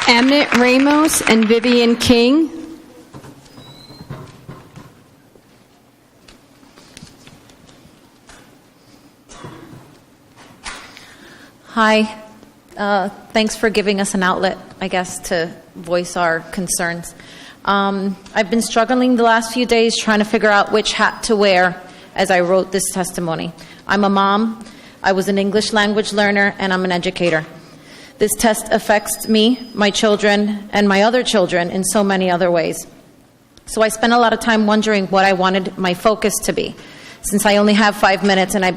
Mnot Ramos and Vivian King. Hi. Thanks for giving us an outlet, I guess, to voice our concerns. I've been struggling the last few days trying to figure out which hat to wear as I wrote this testimony. I'm a mom, I was an English language learner, and I'm an educator. This test affects me, my children, and my other children in so many other ways. So I spent a lot of time wondering what I wanted my focus to be, since I only have 5 minutes and I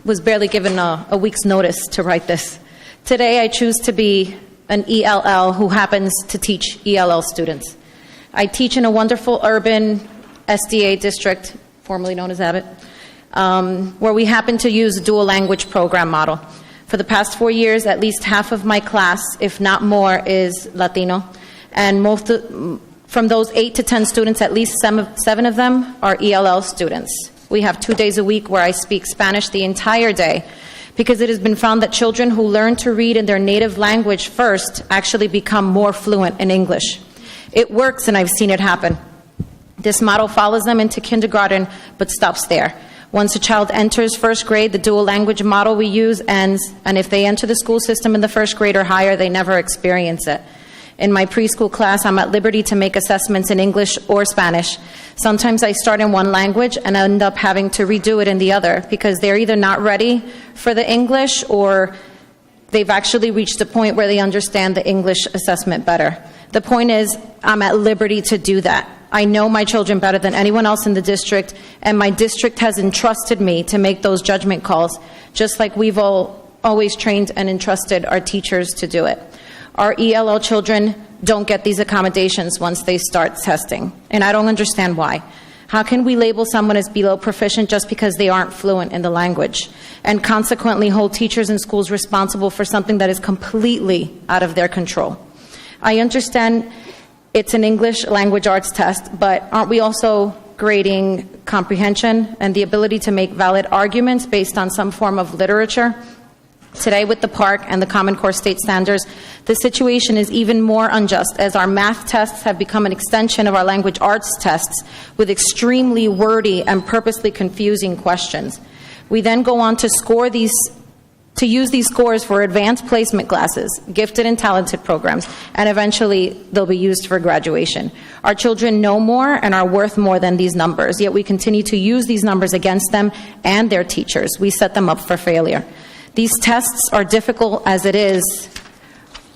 was barely given a week's notice to write this. Today I choose to be an ELL who happens to teach ELL students. I teach in a wonderful urban SDA district, formerly known as Abbott, where we happen to use a dual language program model. For the past 4 years, at least half of my class, if not more, is Latino. And from those 8 to 10 students, at least 7 of them are ELL students. We have 2 days a week where I speak Spanish the entire day, because it has been found that children who learn to read in their native language first actually become more fluent in English. It works, and I've seen it happen. This model follows them into kindergarten, but stops there. Once a child enters first grade, the dual language model we use ends, and if they enter the school system in the first grade or higher, they never experience it. In my preschool class, I'm at liberty to make assessments in English or Spanish. Sometimes I start in one language and end up having to redo it in the other because they're either not ready for the English or they've actually reached a point where they understand the English assessment better. The point is, I'm at liberty to do that. I know my children better than anyone else in the district, and my district has entrusted me to make those judgment calls, just like we've always trained and entrusted our teachers to do it. Our ELL children don't get these accommodations once they start testing, and I don't understand why. How can we label someone as below proficient just because they aren't fluent in the language, and consequently hold teachers and schools responsible for something that is completely out of their control? I understand it's an English language arts test, but aren't we also grading comprehension and the ability to make valid arguments based on some form of literature? Today, with the PARCC and the Common Core state standards, the situation is even more unjust, as our math tests have become an extension of our language arts tests with extremely wordy and purposely confusing questions. We then go on to use these scores for advanced placement classes, gifted and talented programs, and eventually they'll be used for graduation. Our children know more and are worth more than these numbers, yet we continue to use these numbers against them and their teachers. We set them up for failure. These tests are difficult as it is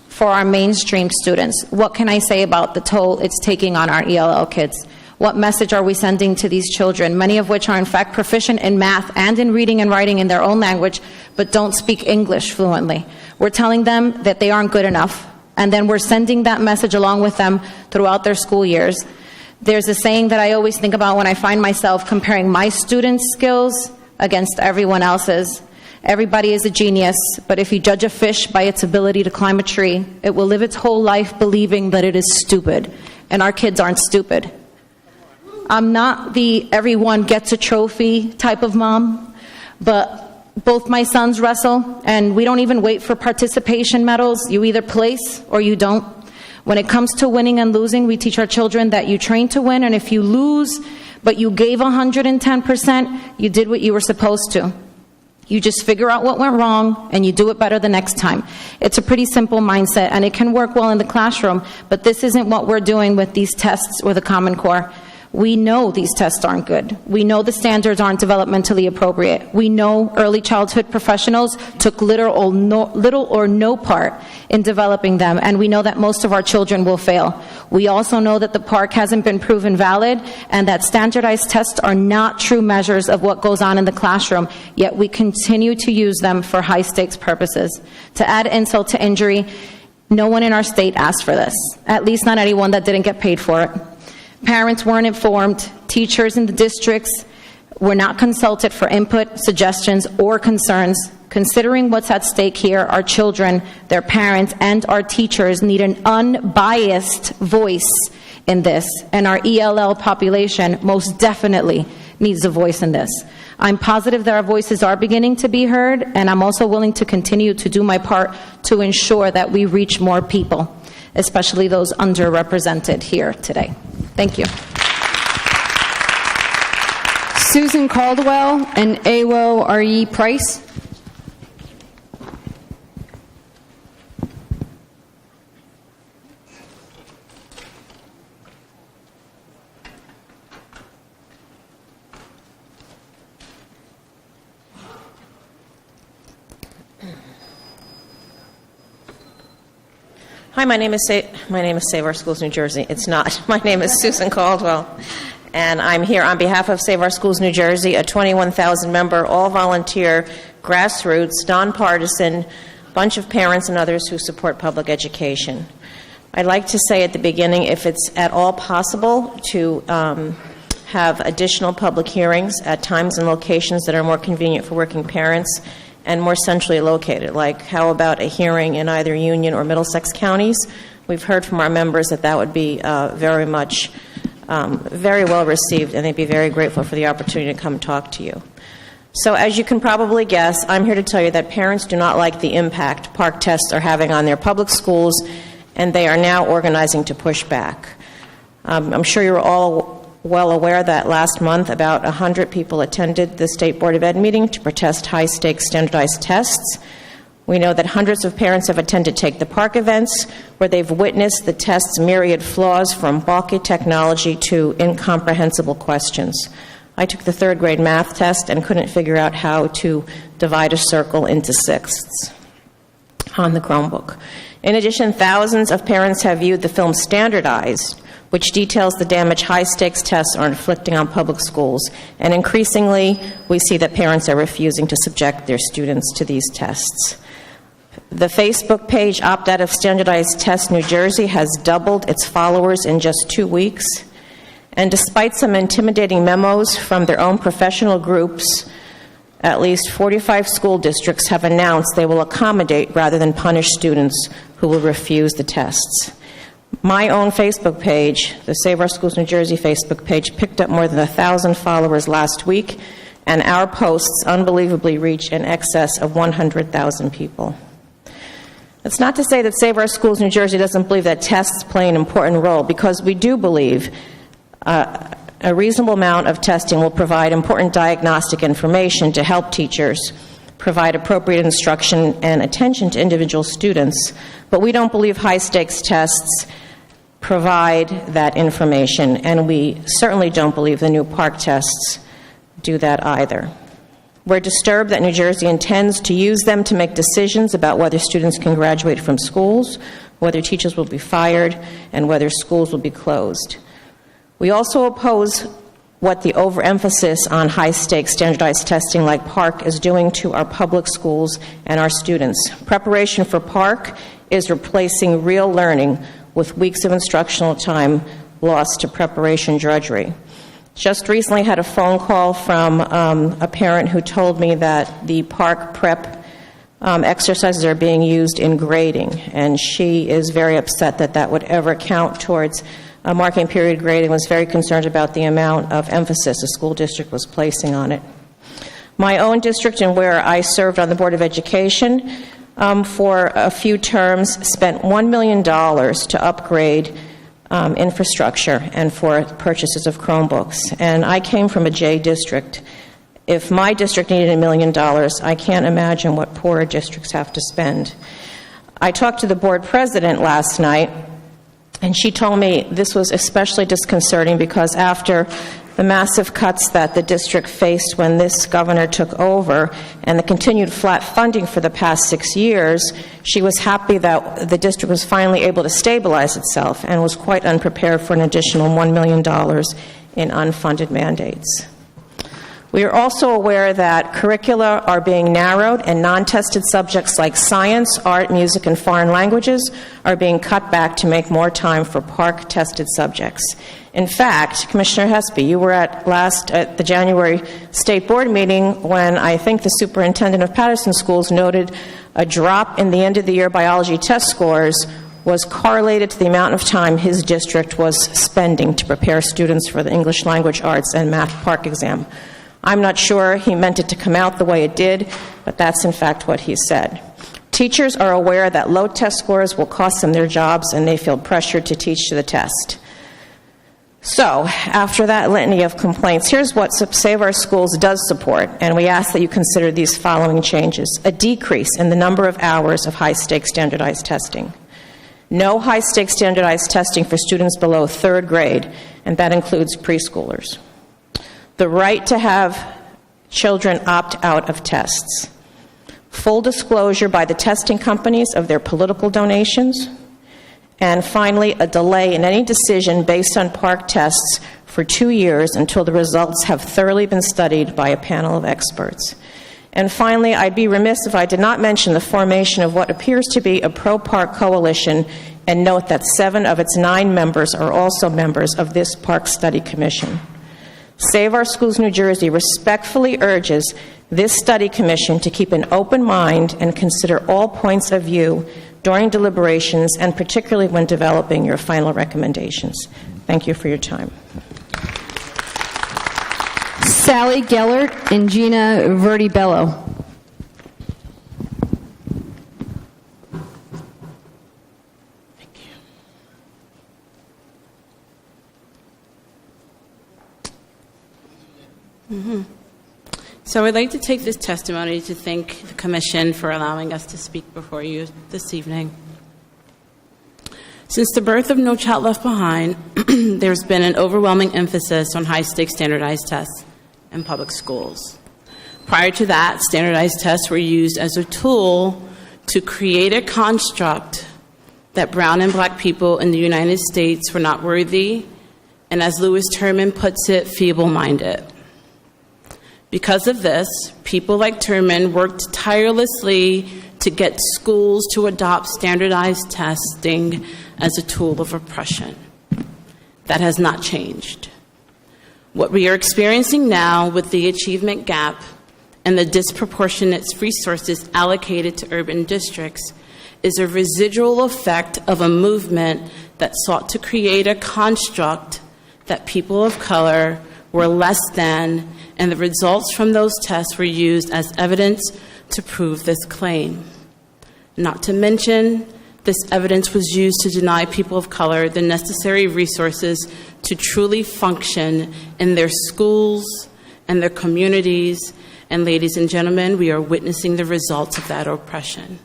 for our mainstream students. What can I say about the toll it's taking on our ELL kids? What message are we sending to these children, many of which are in fact proficient in math and in reading and writing in their own language, but don't speak English fluently? We're telling them that they aren't good enough, and then we're sending that message along with them throughout their school years. There's a saying that I always think about when I find myself comparing my students' skills against everyone else's. Everybody is a genius, but if you judge a fish by its ability to climb a tree, it will live its whole life believing that it is stupid, and our kids aren't stupid. I'm not the everyone gets a trophy type of mom, but both my sons wrestle, and we don't even wait for participation medals. You either place or you don't. When it comes to winning and losing, we teach our children that you train to win, and if you lose, but you gave 110%, you did what you were supposed to. You just figure out what went wrong, and you do it better the next time. It's a pretty simple mindset, and it can work well in the classroom, but this isn't what we're doing with these tests or the Common Core. We know these tests aren't good. We know the standards aren't developmentally appropriate. We know early childhood professionals took little or no part in developing them, and we know that most of our children will fail. We also know that the PARCC hasn't been proven valid, and that standardized tests are not true measures of what goes on in the classroom, yet we continue to use them for high-stakes purposes. To add insult to injury, no one in our state asked for this, at least not anyone that didn't get paid for it. Parents weren't informed. Teachers in the districts were not consulted for input, suggestions, or concerns. Considering what's at stake here, our children, their parents, and our teachers need an unbiased voice in this, and our ELL population most definitely needs a voice in this. I'm positive that our voices are beginning to be heard, and I'm also willing to continue to do my part to ensure that we reach more people. especially those underrepresented here today. Thank you. Susan Caldwell and Awo R.E. Price. Hi, my name is Save Our Schools New Jersey. It's not. My name is Susan Caldwell, and I'm here on behalf of Save Our Schools New Jersey, a 21,000-member, all-volunteer, grassroots, nonpartisan bunch of parents and others who support public education. I'd like to say at the beginning, if it's at all possible, to have additional public hearings at times and locations that are more convenient for working parents and more centrally located, like how about a hearing in either Union or Middlesex counties? We've heard from our members that that would be very well received, and they'd be very grateful for the opportunity to come talk to you. So as you can probably guess, I'm here to tell you that parents do not like the impact PARCC tests are having on their public schools, and they are now organizing to push back. I'm sure you're all well aware that last month about 100 people attended the State Board of Ed meeting to protest high-stakes standardized tests. We know that hundreds of parents have attended Take the PARCC events, where they've witnessed the test's myriad flaws, from bulky technology to incomprehensible questions. I took the third grade math test and couldn't figure out how to divide a circle into sixths on the Chromebook. In addition, thousands of parents have viewed the film Standardized, which details the damage high-stakes tests are inflicting on public schools. And increasingly, we see that parents are refusing to subject their students to these tests. The Facebook page Opt Out of Standardized Tests New Jersey has doubled its followers in just 2 weeks. And despite some intimidating memos from their own professional groups, at least 45 school districts have announced they will accommodate rather than punish students who will refuse the tests. My own Facebook page, the Save Our Schools New Jersey Facebook page, picked up more than 1,000 followers last week, and our posts unbelievably reached in excess of 100,000 people. That's not to say that Save Our Schools New Jersey doesn't believe that tests play an important role, because we do believe a reasonable amount of testing will provide important diagnostic information to help teachers provide appropriate instruction and attention to individual students, but we don't believe high-stakes tests provide that information, and we certainly don't believe the new PARCC tests do that either. We're disturbed that New Jersey intends to use them to make decisions about whether students can graduate from schools, whether teachers will be fired, and whether schools will be closed. We also oppose what the overemphasis on high-stakes standardized testing like PARCC is doing to our public schools and our students. Preparation for PARCC is replacing real learning with weeks of instructional time lost to preparation drudgery. Just recently had a phone call from a parent who told me that the PARCC prep exercises are being used in grading, and she is very upset that that would ever count towards marking period grading, was very concerned about the amount of emphasis the school district was placing on it. My own district, and where I served on the Board of Education for a few terms, spent $1 million to upgrade infrastructure and for purchases of Chromebooks. And I came from a J district. If my district needed $1 million, I can't imagine what poorer districts have to spend. I talked to the board president last night, and she told me this was especially disconcerting because after the massive cuts that the district faced when this governor took over and the continued flat funding for the past 6 years, she was happy that the district was finally able to stabilize itself and was quite unprepared for an additional $1 million in unfunded mandates. We are also aware that curricula are being narrowed and non-tested subjects like science, art, music, and foreign languages are being cut back to make more time for PARCC-tested subjects. In fact, Commissioner Hespy, you were at the January State Board meeting when I think the superintendent of Patterson Schools noted a drop in the end-of-the-year biology test scores was correlated to the amount of time his district was spending to prepare students for the English language arts and math PARCC exam. I'm not sure he meant it to come out the way it did, but that's in fact what he said. Teachers are aware that low test scores will cost them their jobs, and they feel pressured to teach to the test. So, after that litany of complaints, here's what Save Our Schools does support, and we ask that you consider these following changes. A decrease in the number of hours of high-stakes standardized testing. No high-stakes standardized testing for students below 3rd grade, and that includes preschoolers. The right to have children opt out of tests. Full disclosure by the testing companies of their political donations. And finally, a delay in any decision based on PARCC tests for 2 years until the results have thoroughly been studied by a panel of experts. And finally, I'd be remiss if I did not mention the formation of what appears to be a pro-PARCC coalition, and note that 7 of its 9 members are also members of this PARCC Study Commission. Save Our Schools New Jersey respectfully urges this study commission to keep an open mind and consider all points of view during deliberations, and particularly when developing your final recommendations. Thank you for your time. Sally Gellert and Gina Debello. So I'd like to take this testimony to thank the Commission for allowing us to speak before you this evening. Since the birth of No Child Left Behind, there's been an overwhelming emphasis on high-stakes standardized tests in public schools. Prior to that, standardized tests were used as a tool to create a construct that brown and black people in the United States were not worthy, and as Lewis Terman puts it, feeble-minded. Because of this, people like Terman worked tirelessly to get schools to adopt standardized testing as a tool of oppression. That has not changed. What we are experiencing now with the achievement gap and the disproportionate resources allocated to urban districts is a residual effect of a movement that sought to create a construct that people of color were less than, and the results from those tests were used as evidence to prove this claim. Not to mention, this evidence was used to deny people of color the necessary resources to truly function in their schools and their communities. And ladies and gentlemen, we are witnessing the results of that oppression.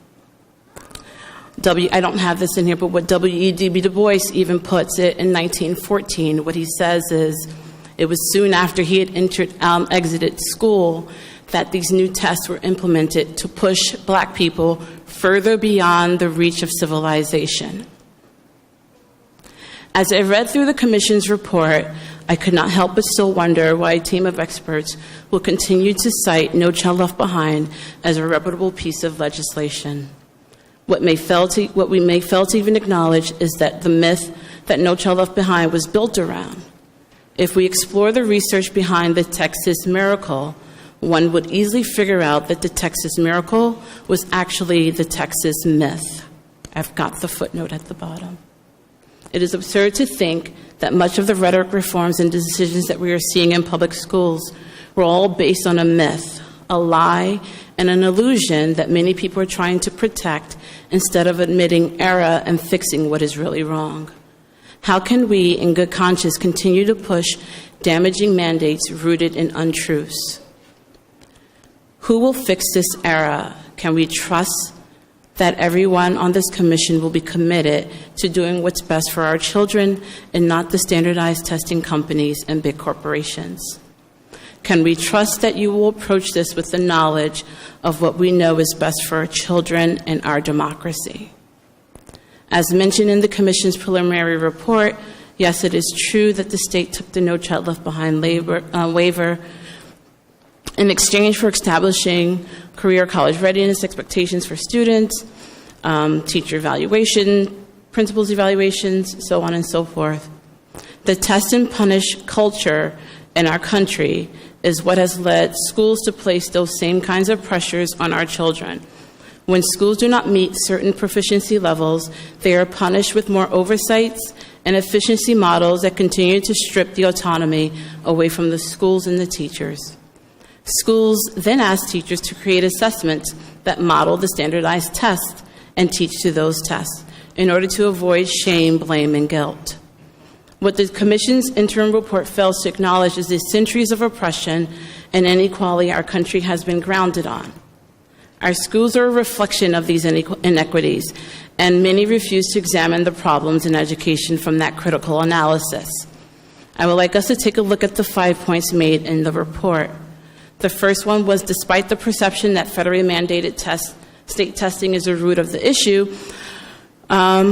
I don't have this in here, but what W.E.B. Du Bois even puts it in 1914, what he says is, it was soon after he had exited school that these new tests were implemented to push black people further beyond the reach of civilization. As I read through the Commission's report, I could not help but still wonder why a team of experts will continue to cite No Child Left Behind as a reputable piece of legislation. What we may fail to even acknowledge is that the myth that No Child Left Behind was built around. If we explore the research behind the Texas Miracle, one would easily figure out that the Texas Miracle was actually the Texas myth. I've got the footnote at the bottom. It is absurd to think that much of the rhetoric, reforms, and decisions that we are seeing in public schools were all based on a myth, a lie, and an illusion that many people are trying to protect instead of admitting error and fixing what is really wrong. How can we, in good conscience, continue to push damaging mandates rooted in untruths? Who will fix this error? Can we trust that everyone on this commission will be committed to doing what's best for our children and not the standardized testing companies and big corporations? Can we trust that you will approach this with the knowledge of what we know is best for our children and our democracy? As mentioned in the Commission's preliminary report, yes, it is true that the state took the No Child Left Behind waiver in exchange for establishing career college readiness expectations for students, teacher evaluation, principals evaluations, so on and so forth. The test and punish culture in our country is what has led schools to place those same kinds of pressures on our children. When schools do not meet certain proficiency levels, they are punished with more oversights and efficiency models that continue to strip the autonomy away from the schools and the teachers. Schools then ask teachers to create assessments that model the standardized tests and teach to those tests in order to avoid shame, blame, and guilt. What the Commission's interim report fails to acknowledge is the centuries of oppression and inequality our country has been grounded on. Our schools are a reflection of these inequities, and many refuse to examine the problems in education from that critical analysis. I would like us to take a look at the 5 points made in the report. The first one was, despite the perception that federally mandated state testing is the root of the issue,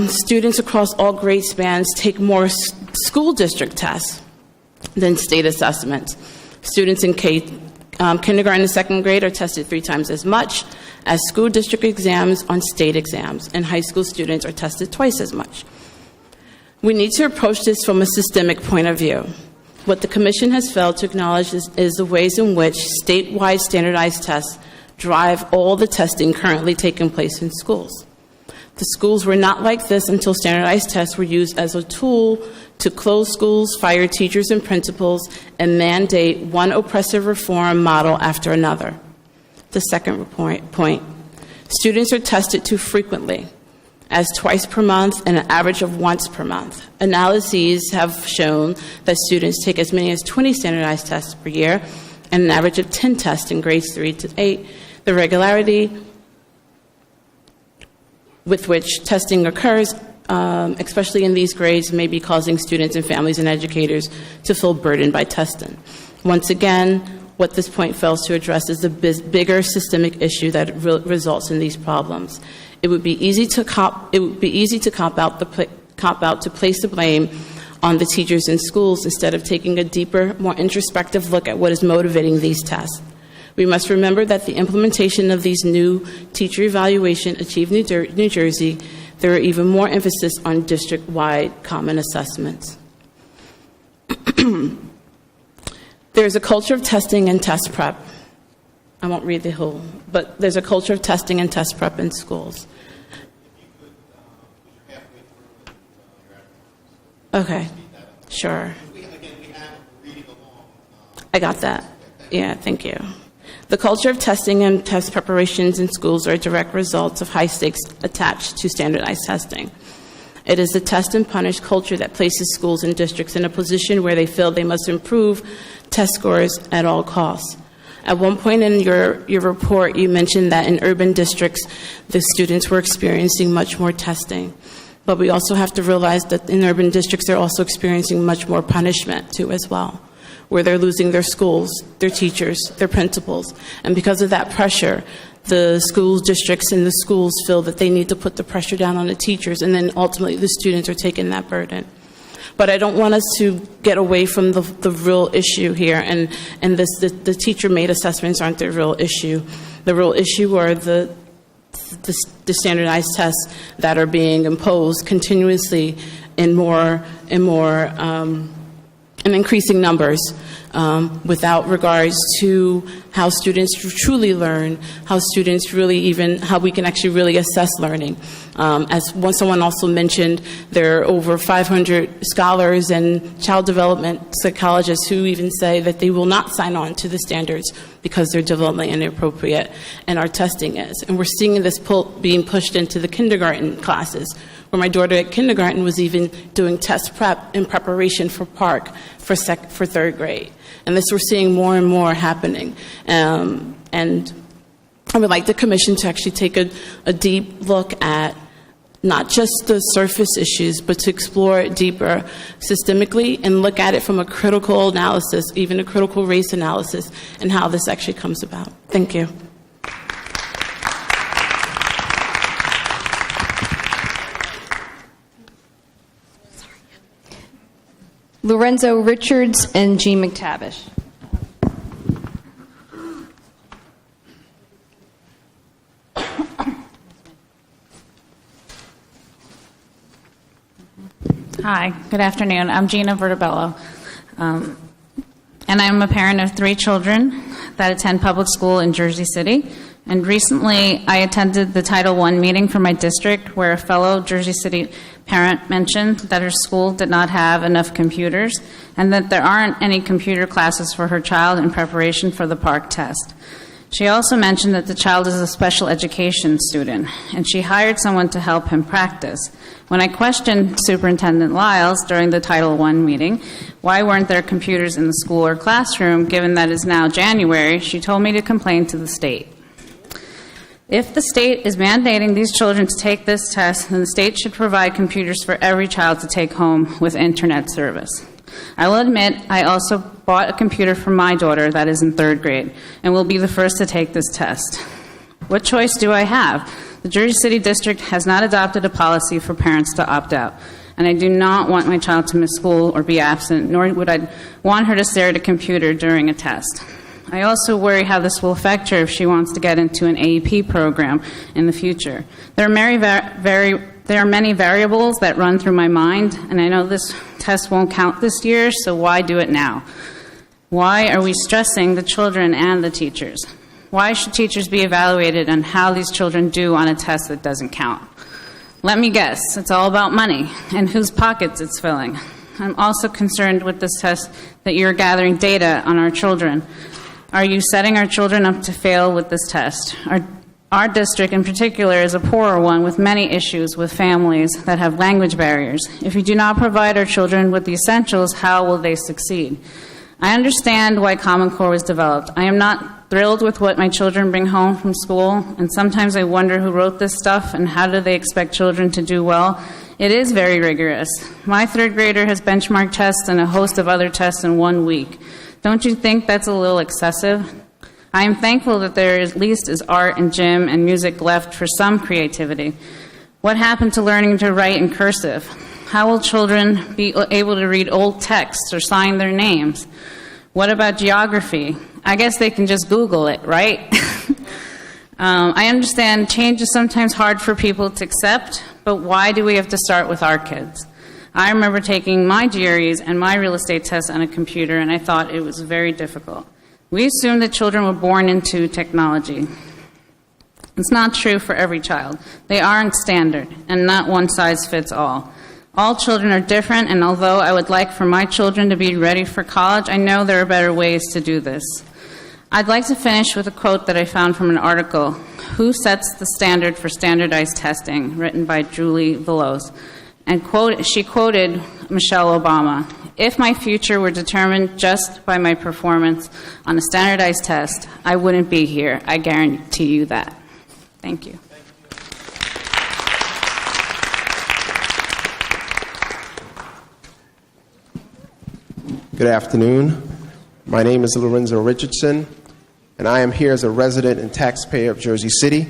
students across all grade spans take more school district tests than state assessments. Students in kindergarten and second grade are tested 3 times as much as school district exams on state exams, and high school students are tested twice as much. We need to approach this from a systemic point of view. What the Commission has failed to acknowledge is the ways in which statewide standardized tests drive all the testing currently taking place in schools. The schools were not like this until standardized tests were used as a tool to close schools, fire teachers and principals, and mandate one oppressive reform model after another. The second point, students are tested too frequently, as twice per month and an average of once per month. Analyses have shown that students take as many as 20 standardized tests per year and an average of 10 tests in grades 3 to 8. The regularity with which testing occurs, especially in these grades, may be causing students and families and educators to feel burdened by testing. Once again, what this point fails to address is the bigger systemic issue that results in these problems. It would be easy to cop out to place the blame on the teachers in schools instead of taking a deeper, more introspective look at what is motivating these tests. We must remember that the implementation of these new teacher evaluation achieved New Jersey, there are even more emphasis on district-wide common assessments. There's a culture of testing and test prep. I won't read the whole, but there's a culture of testing and test prep in schools. Okay, sure. I got that. Yeah, thank you. The culture of testing and test preparations in schools are direct results of high stakes attached to standardized testing. It is the test and punish culture that places schools and districts in a position where they feel they must improve test scores at all costs. At one point in your report, you mentioned that in urban districts, the students were experiencing much more testing. But we also have to realize that in urban districts, they're also experiencing much more punishment, too, as well, where they're losing their schools, their teachers, their principals. And because of that pressure, the school districts and the schools feel that they need to put the pressure down on the teachers, and then ultimately the students are taking that burden. But I don't want us to get away from the real issue here, and the teacher-made assessments aren't the real issue. The real issue are the standardized tests that are being imposed continuously in increasing numbers, without regards to how students truly learn, how we can actually really assess learning. As someone also mentioned, there are over 500 scholars and child development psychologists who even say that they will not sign on to the standards because they're developmentally inappropriate, and our testing is. And we're seeing this being pushed into the kindergarten classes, where my daughter at kindergarten was even doing test prep in preparation for PARCC for third grade. And this we're seeing more and more happening. And I would like the Commission to actually take a deep look at not just the surface issues, but to explore it deeper systemically and look at it from a critical analysis, even a critical race analysis, and how this actually comes about. Thank you. Lorenzo Richardson and Jean McTavish. Hi, good afternoon. I'm Gina Debello, and I'm a parent of 3 children that attend public school in Jersey City. And recently, I attended the Title I meeting for my district, where a fellow Jersey City parent mentioned that her school did not have enough computers and that there aren't any computer classes for her child in preparation for the PARCC test. She also mentioned that the child is a special education student, and she hired someone to help him practice. When I questioned Superintendent Lyles during the Title I meeting, why weren't there computers in the school or classroom, given that it's now January, she told me to complain to the state. If the state is mandating these children to take this test, then the state should provide computers for every child to take home with internet service. I will admit I also bought a computer for my daughter that is in 3rd grade and will be the first to take this test. What choice do I have? The Jersey City District has not adopted a policy for parents to opt out, and I do not want my child to miss school or be absent, nor would I want her to stare at a computer during a test. I also worry how this will affect her if she wants to get into an AEP program in the future. There are many variables that run through my mind, and I know this test won't count this year, so why do it now? Why are we stressing the children and the teachers? Why should teachers be evaluated on how these children do on a test that doesn't count? Let me guess, it's all about money and whose pockets it's filling. I'm also concerned with this test that you're gathering data on our children. Are you setting our children up to fail with this test? Our district in particular is a poorer one with many issues with families that have language barriers. If we do not provide our children with the essentials, how will they succeed? I understand why Common Core was developed. I am not thrilled with what my children bring home from school, and sometimes I wonder who wrote this stuff and how do they expect children to do well. It is very rigorous. My 3rd grader has benchmark tests and a host of other tests in 1 week. Don't you think that's a little excessive? I am thankful that there at least is art and gym and music left for some creativity. What happened to learning to write in cursive? How will children be able to read old texts or sign their names? What about geography? I guess they can just Google it, right? I understand change is sometimes hard for people to accept, but why do we have to start with our kids? I remember taking my GREs and my real estate tests on a computer, and I thought it was very difficult. We assume that children were born into technology. It's not true for every child. They aren't standard, and not one size fits all. All children are different, and although I would like for my children to be ready for college, I know there are better ways to do this. I'd like to finish with a quote that I found from an article, Who Sets the Standard for Standardized Testing, written by Julie Veloz. And she quoted Michelle Obama, "If my future were determined just by my performance on a standardized test, I wouldn't be here. I guarantee you that." Thank you. Good afternoon. My name is Lorenzo Richardson, and I am here as a resident and taxpayer of Jersey City.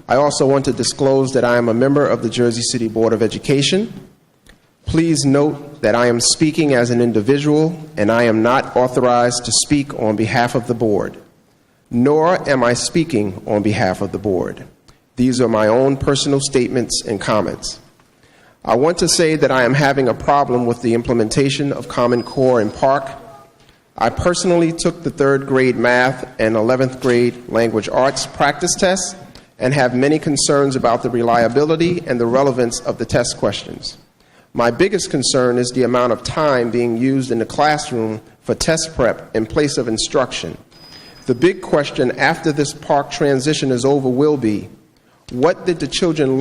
I also want to disclose that I am a member of the Jersey City Board of Education. Please note that I am speaking as an individual, and I am not authorized to speak on behalf of the board, nor am I speaking on behalf of the board. These are my own personal statements and comments. I want to say that I am having a problem with the implementation of Common Core in PARCC. I personally took the 3rd grade math and 11th grade language arts practice tests and have many concerns about the reliability and the relevance of the test questions. My biggest concern is the amount of time being used in the classroom for test prep in place of instruction. The big question after this PARCC transition is over will be, what did the children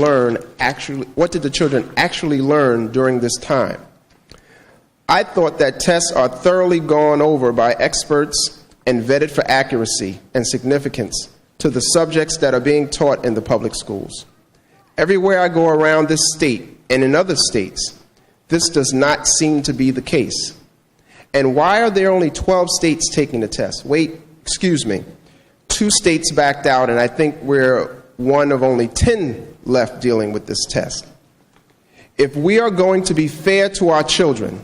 actually learn during this time? I thought that tests are thoroughly gone over by experts and vetted for accuracy and significance to the subjects that are being taught in the public schools. Everywhere I go around this state and in other states, this does not seem to be the case. And why are there only 12 states taking the test? Wait, excuse me. 2 states backed out, and I think we're one of only 10 left dealing with this test. If we are going to be fair to our children,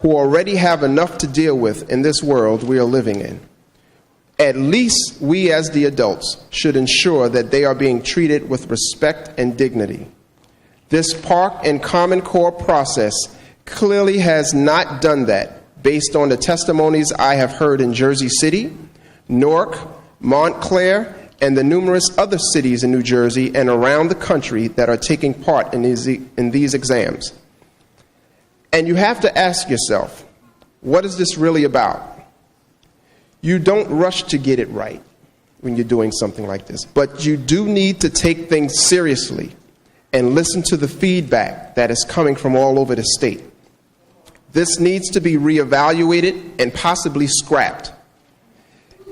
who already have enough to deal with in this world we are living in, at least we as the adults should ensure that they are being treated with respect and dignity. This PARCC and Common Core process clearly has not done that based on the testimonies I have heard in Jersey City, Newark, Montclair, and the numerous other cities in New Jersey and around the country that are taking part in these exams. And you have to ask yourself, what is this really about? You don't rush to get it right. when you're doing something like this. But you do need to take things seriously and listen to the feedback that is coming from all over the state. This needs to be reevaluated and possibly scrapped.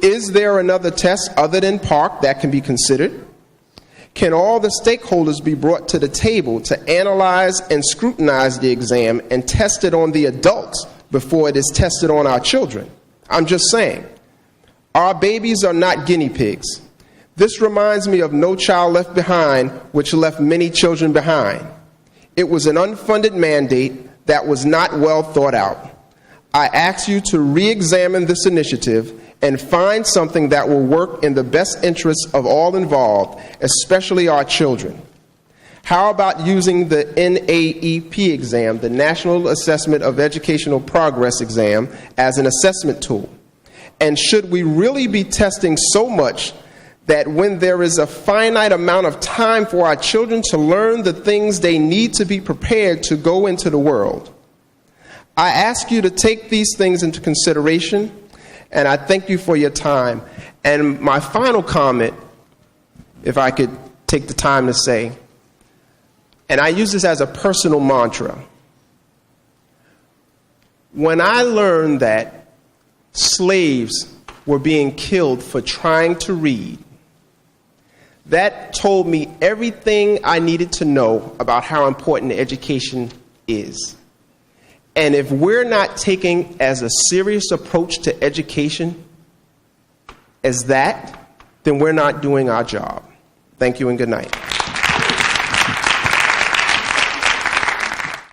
Is there another test other than PARCC that can be considered? Can all the stakeholders be brought to the table to analyze and scrutinize the exam and test it on the adults before it is tested on our children? I'm just saying. Our babies are not guinea pigs. This reminds me of No Child Left Behind, which left many children behind. It was an unfunded mandate that was not well thought out. I ask you to re-examine this initiative and find something that will work in the best interests of all involved, especially our children. How about using the NAEP exam, the National Assessment of Educational Progress exam, as an assessment tool? And should we really be testing so much that when there is a finite amount of time for our children to learn the things they need to be prepared to go into the world? I ask you to take these things into consideration, and I thank you for your time. And my final comment, if I could take the time to say, and I use this as a personal mantra. When I learned that slaves were being killed for trying to read, that told me everything I needed to know about how important education is. And if we're not taking as a serious approach to education as that, then we're not doing our job. Thank you and good night.